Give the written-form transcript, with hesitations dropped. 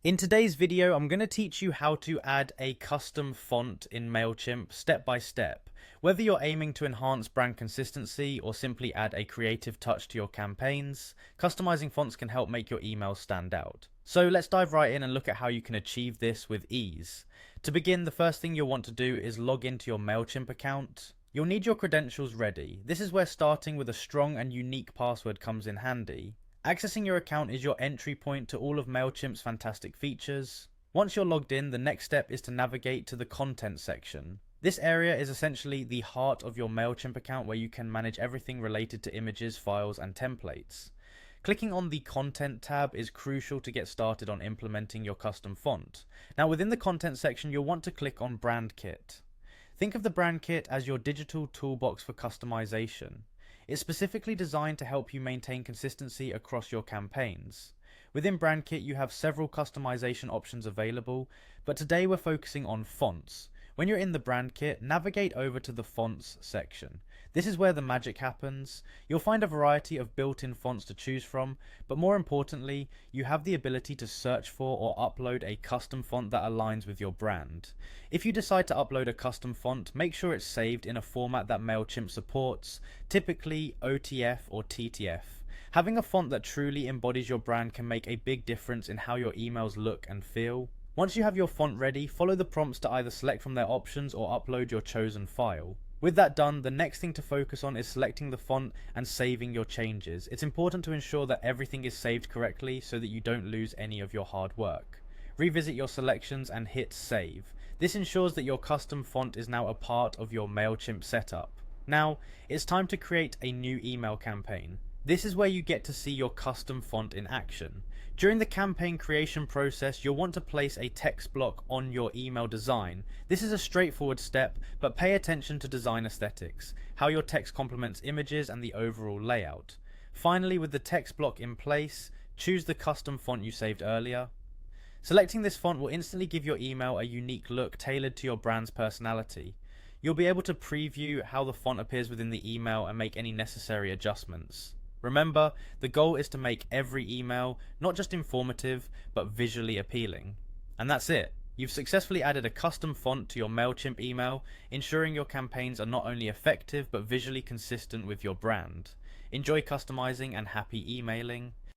In today's video, I'm going to teach you how to add a custom font in Mailchimp step by step. Whether you're aiming to enhance brand consistency or simply add a creative touch to your campaigns, customizing fonts can help make your emails stand out. So let's dive right in and look at how you can achieve this with ease. To begin, the first thing you'll want to do is log into your Mailchimp account. You'll need your credentials ready. This is where starting with a strong and unique password comes in handy. Accessing your account is your entry point to all of Mailchimp's fantastic features. Once you're logged in, the next step is to navigate to the content section. This area is essentially the heart of your Mailchimp account where you can manage everything related to images, files, and templates. Clicking on the Content tab is crucial to get started on implementing your custom font. Now within the Content section, you'll want to click on Brand Kit. Think of the Brand Kit as your digital toolbox for customization. It's specifically designed to help you maintain consistency across your campaigns. Within Brand Kit, you have several customization options available, but today we're focusing on fonts. When you're in the Brand Kit, navigate over to the Fonts section. This is where the magic happens. You'll find a variety of built-in fonts to choose from, but more importantly, you have the ability to search for or upload a custom font that aligns with your brand. If you decide to upload a custom font, make sure it's saved in a format that Mailchimp supports, typically OTF or TTF. Having a font that truly embodies your brand can make a big difference in how your emails look and feel. Once you have your font ready, follow the prompts to either select from their options or upload your chosen file. With that done, the next thing to focus on is selecting the font and saving your changes. It's important to ensure that everything is saved correctly so that you don't lose any of your hard work. Revisit your selections and hit save. This ensures that your custom font is now a part of your Mailchimp setup. Now, it's time to create a new email campaign. This is where you get to see your custom font in action. During the campaign creation process, you'll want to place a text block on your email design. This is a straightforward step, but pay attention to design aesthetics, how your text complements images and the overall layout. Finally, with the text block in place, choose the custom font you saved earlier. Selecting this font will instantly give your email a unique look tailored to your brand's personality. You'll be able to preview how the font appears within the email and make any necessary adjustments. Remember, the goal is to make every email not just informative, but visually appealing. And that's it. You've successfully added a custom font to your Mailchimp email, ensuring your campaigns are not only effective, but visually consistent with your brand. Enjoy customizing and happy emailing.